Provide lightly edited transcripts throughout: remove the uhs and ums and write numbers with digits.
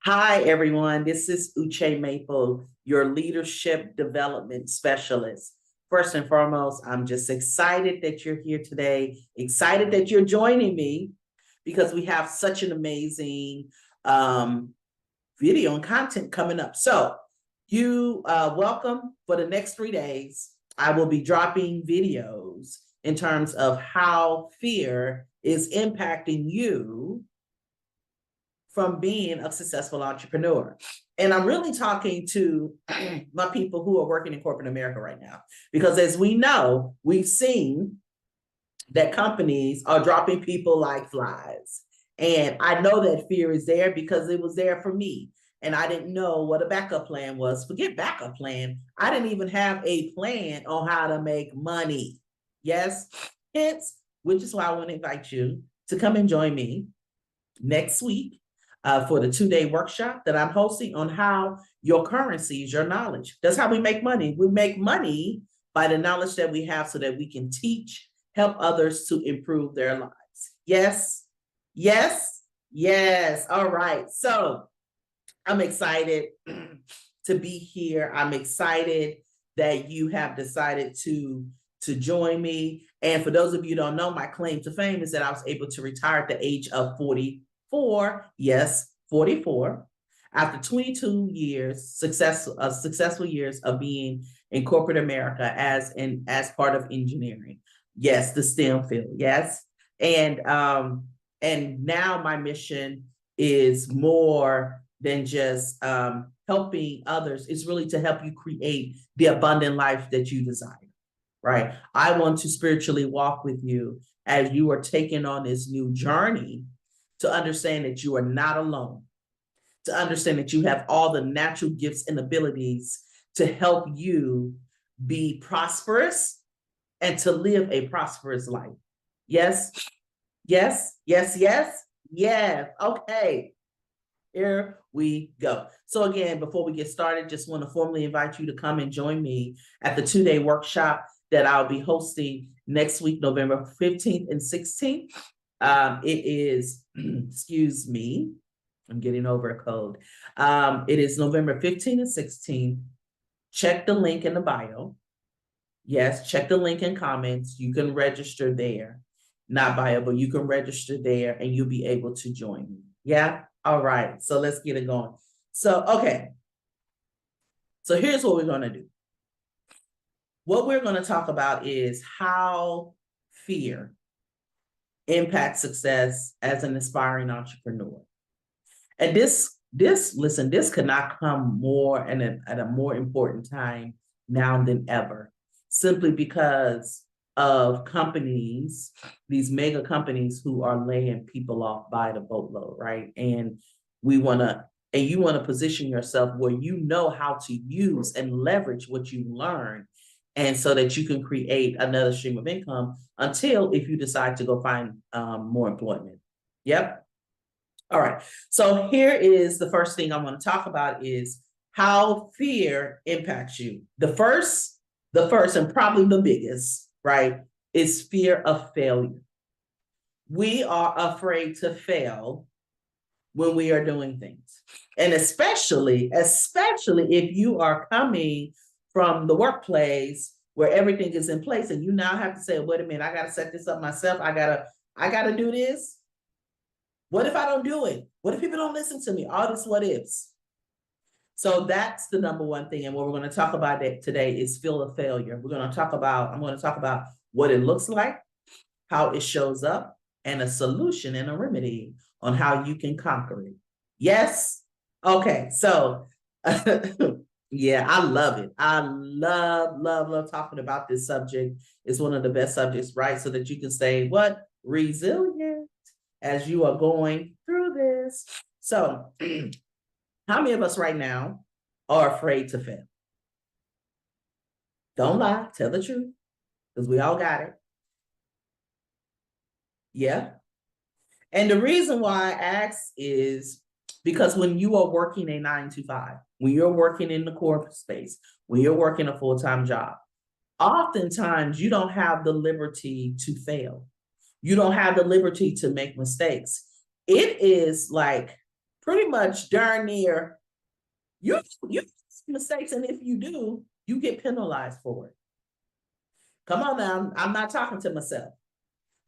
Hi, everyone. This is Uche Maple, your leadership development specialist. First and foremost, I'm just excited that you're here today, excited that you're joining me because we have such an amazing video and content coming up. So, you welcome for the next 3 days. I will be dropping videos in terms of how fear is impacting you from being a successful entrepreneur. And I'm really talking to my people who are working in corporate America right now, because as we know, we've seen that companies are dropping people like flies. And I know that fear is there because it was there for me. And I didn't know what a backup plan was. Forget backup plan. I didn't even have a plan on how to make money. Yes. Hence, which is why I want to invite you to come and join me next week for the 2-day workshop that I'm hosting on how your currency is your knowledge. That's how we make money. We make money by the knowledge that we have so that we can teach, help others to improve their lives. Yes, yes, yes. All right. So I'm excited to be here. I'm excited that you have decided to join me. And for those of you who don't know, my claim to fame is that I was able to retire at the age of 44. Yes, 44. After 22 years, successful years of being in corporate America as part of engineering. Yes, the STEM field. Yes, and now my mission is more than just helping others. It's really to help you create the abundant life that you desire. Right. I want to spiritually walk with you as you are taking on this new journey to understand that you are not alone, to understand that you have all the natural gifts and abilities to help you be prosperous and to live a prosperous life. Yes, yes, yes, yes, yes. Okay, here we go. So again, before we get started, just want to formally invite you to come and join me at the 2-day workshop that I'll be hosting next week, November 15th and 16th. It is, excuse me, I'm getting over a cold. It is November 15th and 16th. Check the link in the bio. Yes, check the link in comments. You can register there. Not bio, but you can register there and you'll be able to join me. Yeah? All right. So let's get it going. So, okay. So here's what we're going to do. What we're going to talk about is how fear impacts success as an aspiring entrepreneur. And this could not come more at a more important time now than ever, simply because of companies, these mega companies who are laying people off by the boatload, right? And you want to position yourself where you know how to use and leverage what you learn, and so that you can create another stream of income until if you decide to go find more employment. Yep. All right. So here is the first thing I want to talk about is how fear impacts you. The first and probably the biggest, right, is fear of failure. We are afraid to fail when we are doing things. And especially if you are coming from the workplace where everything is in place and you now have to say, wait a minute, I got to set this up myself. I gotta do this. What if I don't do it? What if people don't listen to me? All this what ifs. So that's the number one thing. And what we're going to talk about today is fear of failure. I'm going to talk about what it looks like, how it shows up, and a solution and a remedy on how you can conquer it. Yes? Okay. So yeah, I love it. I love talking about this subject. It's one of the best subjects, right? So that you can stay resilient as you are going through this. So how many of us right now are afraid to fail? Don't lie, tell the truth, because we all got it. Yeah. And the reason why I ask is because when you are working a 9-to-5, when you're working in the corporate space, when you're working a full-time job, oftentimes you don't have the liberty to fail. You don't have the liberty to make mistakes. It is like pretty much darn near, you make mistakes, and if you do, you get penalized for it. Come on now, I'm not talking to myself.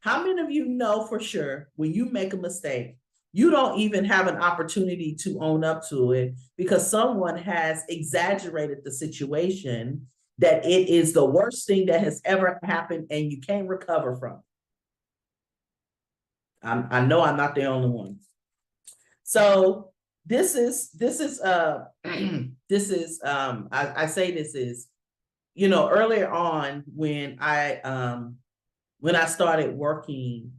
How many of you know for sure when you make a mistake, you don't even have an opportunity to own up to it because someone has exaggerated the situation, that it is the worst thing that has ever happened and you can't recover from it? I know I'm not the only one. So this is this is I say this is, earlier on when I started working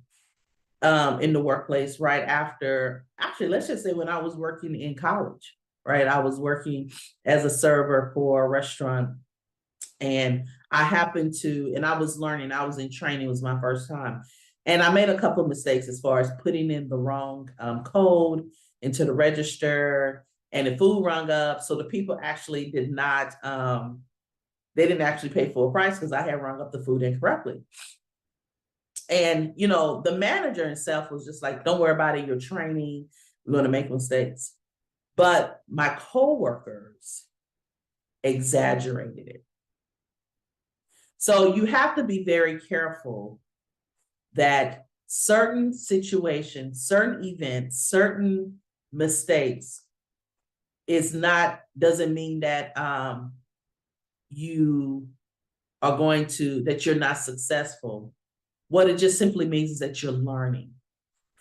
in the workplace, right after, actually, let's just say when I was working in college, right? I was working as a server for a restaurant, and I happened to, and I was learning, I was in training, it was my first time. And I made a couple of mistakes as far as putting in the wrong code into the register, and the food rung up. So the people actually did not, they didn't actually pay full price because I had rung up the food incorrectly. And, the manager himself was just like, don't worry about it, you're training, we're going to make mistakes. But my coworkers exaggerated it. So you have to be very careful that certain situations, certain events, certain mistakes doesn't mean that you are that you're not successful. What it just simply means is that you're learning.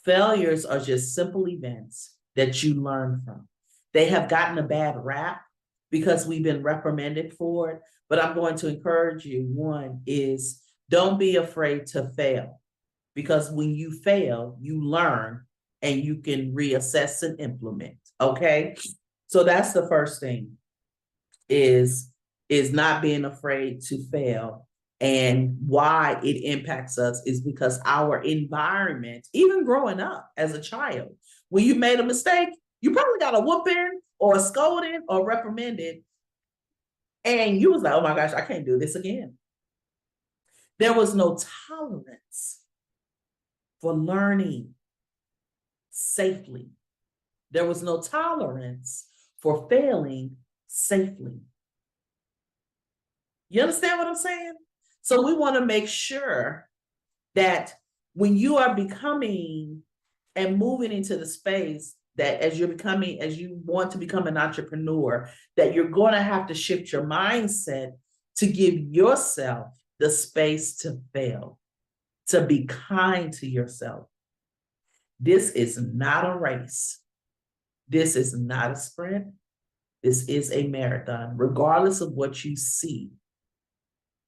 Failures are just simple events that you learn from. They have gotten a bad rap because we've been reprimanded for it, but I'm going to encourage you. One is, don't be afraid to fail, because when you fail, you learn and you can reassess and implement, okay? So that's the first thing, is not being afraid to fail. And why it impacts us is because our environment, even growing up as a child, when you made a mistake, you probably got a whooping or a scolding or reprimanded, and you was like, oh my gosh, I can't do this again. There was no tolerance for learning safely. There was no tolerance for failing safely. You understand what I'm saying? So we want to make sure that when you are becoming and moving into the space, that as you want to become an entrepreneur, that you're going to have to shift your mindset to give yourself the space to fail, to be kind to yourself. This is not a race. This is not a sprint. This is a marathon. Regardless of what you see,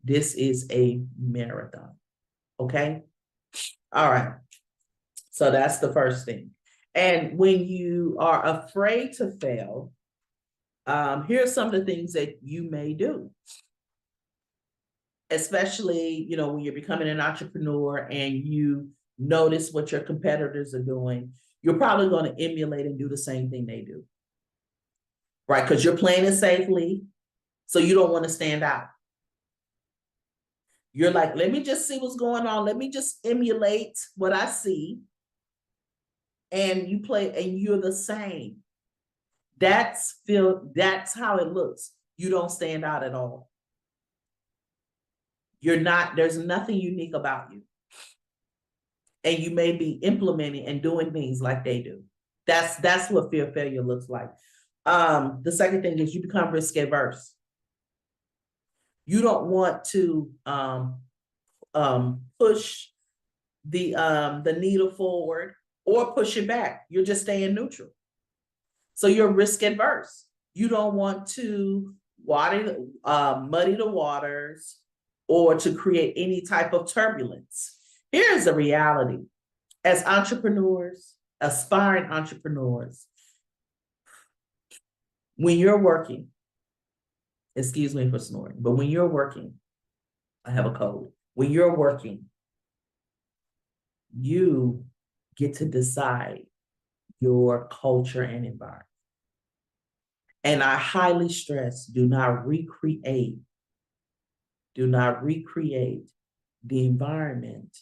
this is a marathon. Okay? All right. So that's the first thing. And when you are afraid to fail, here are some of the things that you may do. Especially, when you're becoming an entrepreneur and you notice what your competitors are doing, you're probably going to emulate and do the same thing they do. Right? Because you're playing it safely, so you don't want to stand out. You're like, let me just see what's going on. Let me just emulate what I see. And you play, and you're the same. That's how it looks. You don't stand out at all. There's nothing unique about you. And you may be implementing and doing things like they do. That's what fear of failure looks like. The second thing is you become risk averse. You don't want to push the needle forward or push it back. You're just staying neutral. So you're risk adverse. You don't want to muddy the waters or to create any type of turbulence. Here's the reality. As entrepreneurs, aspiring entrepreneurs, when you're working, excuse me for snoring, but when you're working, I have a cold. When you're working, you get to decide your culture and environment. And I highly stress, do not recreate the environment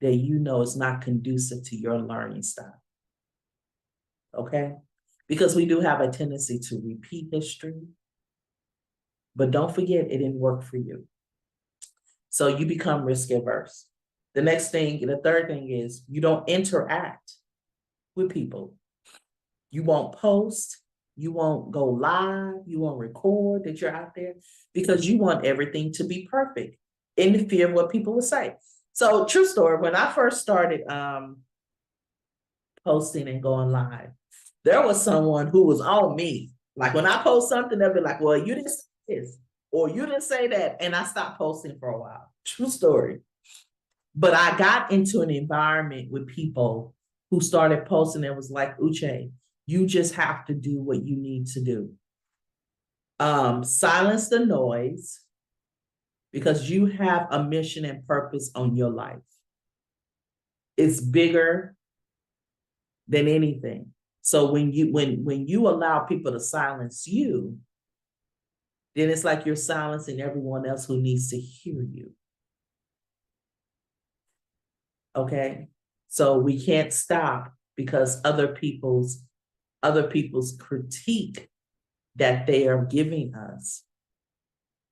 that you know is not conducive to your learning style. okay? Because we do have a tendency to repeat history, but don't forget it didn't work for you. So you become risk averse. The third thing is you don't interact with people. You won't post, you won't go live, you won't record that you're out there because you want everything to be perfect in the fear of what people will say. So true story, when I first started posting and going live, there was someone who was on me. Like when I post something, they'll be like, well, you didn't say this, or you didn't say that. And I stopped posting for a while. True story. But I got into an environment with people who started posting and was like, Uche, you just have to do what you need to do. Silence the noise because you have a mission and purpose on your life. It's bigger than anything. So when you allow people to silence you, then it's like you're silencing everyone else who needs to hear you. Okay? So we can't stop because other people's critique that they are giving us.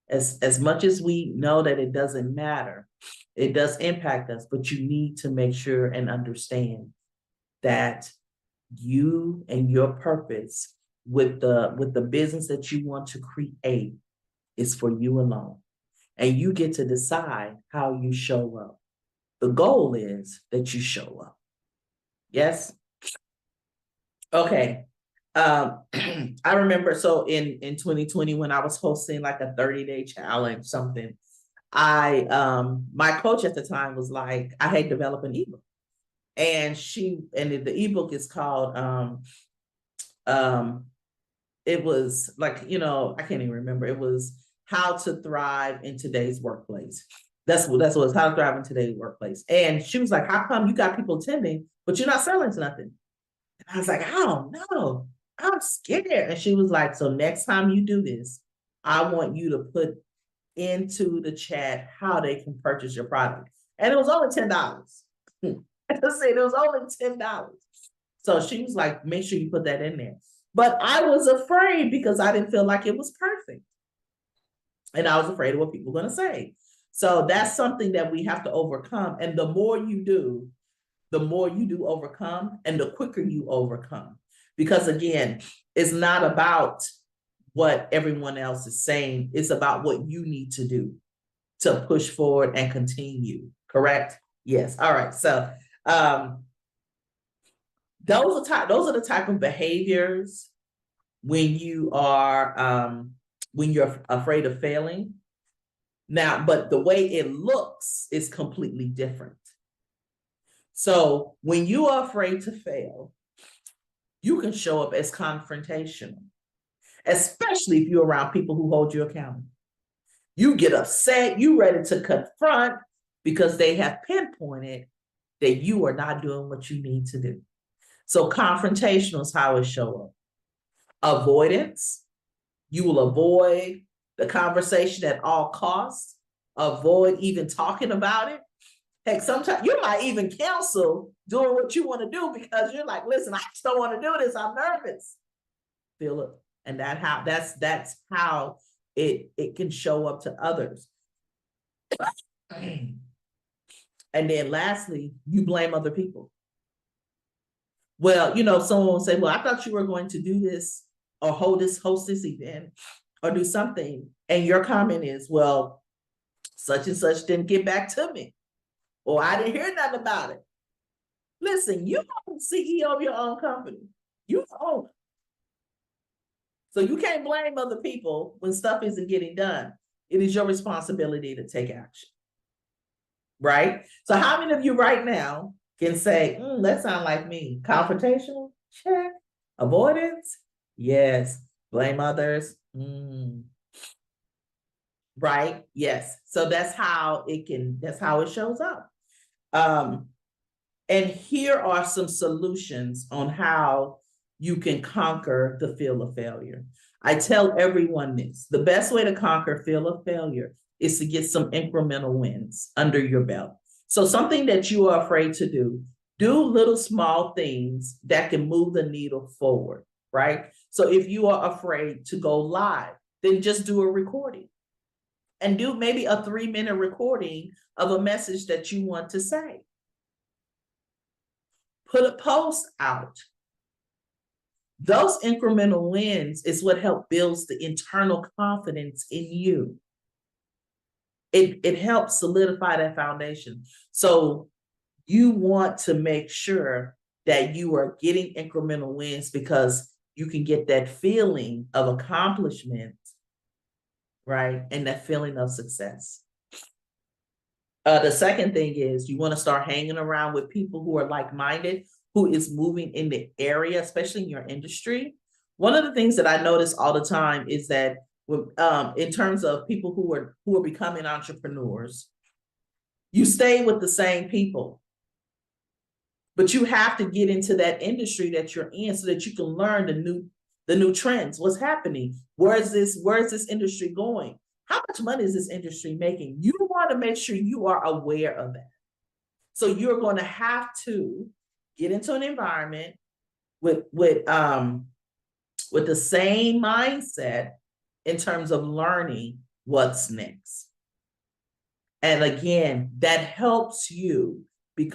As much as we know that it doesn't matter, it does impact us, but you need to make sure and understand that you and your purpose with the business that you want to create is for you alone. And you get to decide how you show up. The goal is that you show up. Yes? Okay. I remember, so in 2020, when I was hosting like a 30-day challenge, something, my coach at the time was like, I had developed an ebook. And the ebook is called, it was like, I can't even remember. It was How to Thrive in Today's Workplace. That's what it was, How to Thrive in Today's Workplace. And she was like, how come you got people attending, but you're not selling nothing? And I was like, I don't know. I'm scared. And she was like, so next time you do this, I want you to put into the chat how they can purchase your product. And it was only $10. I said it was only $10. So she was like, make sure you put that in there. But I was afraid because I didn't feel like it was perfect. And I was afraid of what people were going to say. So that's something that we have to overcome. And the more you do overcome, and the quicker you overcome. Because again, it's not about what everyone else is saying. It's about what you need to do to push forward and continue. Correct? Yes. All right. So those are the type of behaviors when you're afraid of failing. Now, but the way it looks is completely different. So when you are afraid to fail, you can show up as confrontational, especially if you're around people who hold you accountable. You get upset, you ready to confront because they have pinpointed that you are not doing what you need to do. So confrontational is how it show up. Avoidance, you will avoid the conversation at all costs, avoid even talking about it. Heck, sometimes you might even cancel doing what you want to do because you're like, listen, I just don't want to do this. I'm nervous. Feel it. And that's how it can show up to others. And then lastly, you blame other people. Well, someone will say, well, I thought you were going to do this or host this event or do something. And your comment is, well, such and such didn't get back to me. Or I didn't hear nothing about it. Listen, you are the CEO of your own company. You own it. So you can't blame other people when stuff isn't getting done. It is your responsibility to take action. Right? So how many of you right now can say, that sounds like me? Confrontational? Check. Avoidance? Yes. Blame others? Right? Yes. So that's how it shows up. And here are some solutions on how you can conquer the fear of failure. I tell everyone this: the best way to conquer fear of failure is to get some incremental wins under your belt. So something that you are afraid to do, Do little small things that can move the needle forward, right? So if you are afraid to go live, then just do a recording and do maybe a 3-minute recording of a message that you want to say. Put a post out. Those incremental wins is what help builds the internal confidence in you. It helps solidify that foundation. So you want to make sure that you are getting incremental wins because you can get that feeling of accomplishment, right? And that feeling of success. The second thing is you want to start hanging around with people who are like-minded, who is moving in the area, especially in your industry. One of the things that I notice all the time is that in terms of people who are becoming entrepreneurs, you stay with the same people, but you have to get into that industry that you're in so that you can learn the new trends. What's happening? Where is this industry going? How much money is this industry making? You want to make sure you are aware of that. So you're going to have to get into an environment with the same mindset in terms of learning what's next. And again, that helps you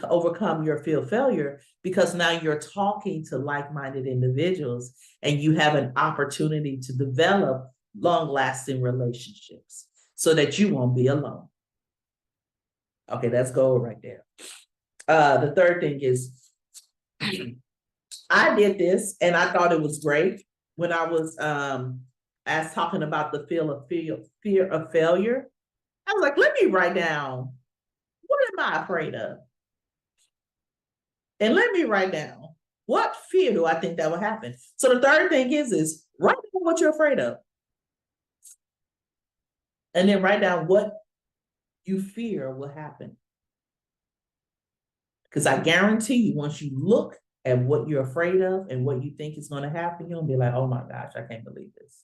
overcome your fear of failure because now you're talking to like-minded individuals and you have an opportunity to develop long-lasting relationships so that you won't be alone. Okay, that's gold right there. The third thing is I did this and I thought it was great when I was talking about the fear of failure. I was like, let me write down, what am I afraid of? And let me write down, what fear do I think that will happen? So the third thing is write down what you're afraid of. And then write down what you fear will happen. Because I guarantee you, once you look at what you're afraid of and what you think is going to happen, you'll be like, oh my gosh, I can't believe this.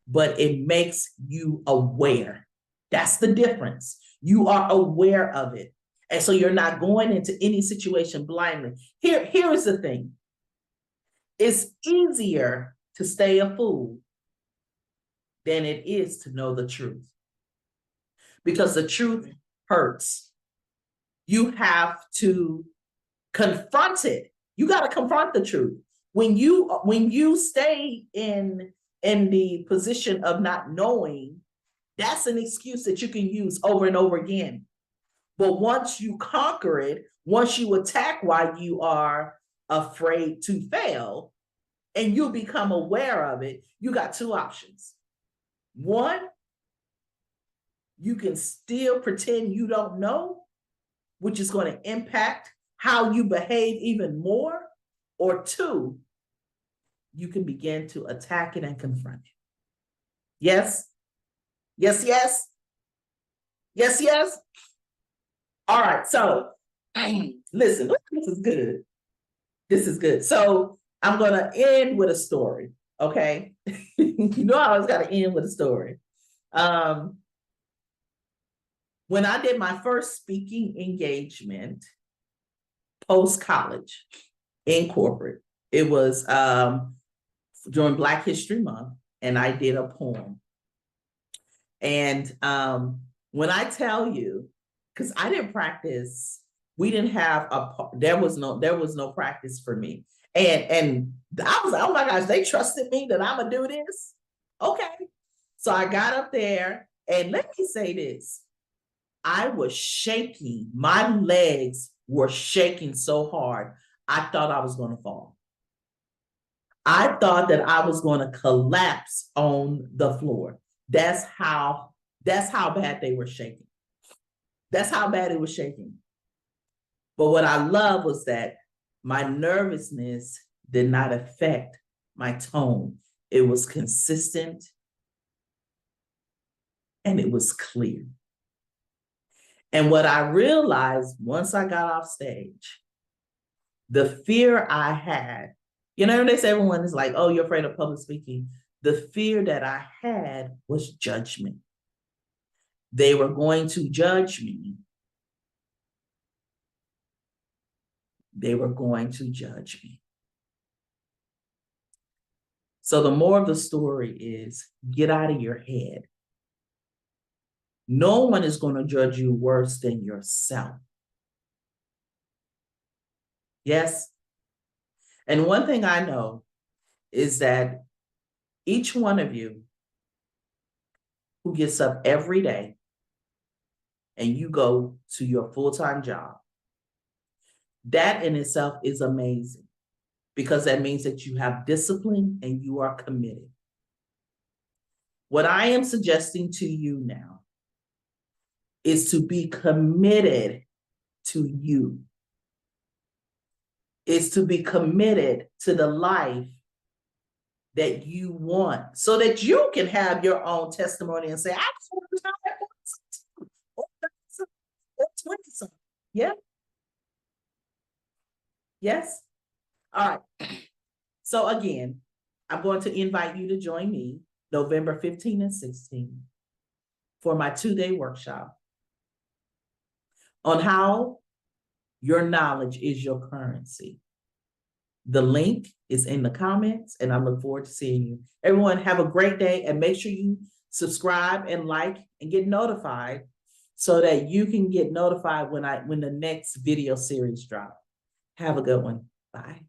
But it makes you aware. That's the difference. You are aware of it. And so you're not going into any situation blindly. Here is the thing. It's easier to stay a fool than it is to know the truth. Because the truth hurts. You have to confront it. You got to confront the truth. When you stay in the position of not knowing, that's an excuse that you can use over and over again. But once you conquer it, once you attack why you are afraid to fail, and you become aware of it, you got two options. One, you can still pretend you don't know, which is going to impact how you behave even more. Or two, you can begin to attack it and confront it. Yes? Yes, yes? Yes, yes? All right, so listen, this is good. This is good. So I'm going to end with a story, okay? You know I always got to end with a story. When I did my first speaking engagement post-college in corporate, it was during Black History Month, and I did a poem. And when I tell you, because I didn't practice, we didn't have there was no practice for me. And I was like, oh my gosh, they trusted me that I'm gonna do this. Okay. So I got up there, and let me say this. I was shaking. My legs were shaking so hard. I thought I was going to fall. I thought that I was going to collapse on the floor. That's how bad they were shaking. That's how bad it was shaking. But what I love was that my nervousness did not affect my tone. It was consistent and it was clear. And what I realized once I got off stage, the fear I had, you know, they say everyone is like, oh, you're afraid of public speaking. The fear that I had was judgment. They were going to judge me they were going to judge me. So the moral of the story is get out of your head. No one is going to judge you worse than yourself. Yes. And one thing I know is that each one of you who gets up every day and you go to your full-time job, that in itself is amazing, because that means that you have discipline and you are committed. What I am suggesting to you now is to be committed to you. Is to be committed to the life that you want, so that you can have your own testimony and say, I just want to retire or 20-something. Yeah. Yes. All right. So again, I'm going to invite you to join me November 15 and 16 for my 2-day workshop on how your knowledge is your currency. The link is in the comments, and I look forward to seeing you. Everyone, have a great day, and make sure you subscribe and like and get notified so that you can get notified when the next video series drop. Have a good one. Bye.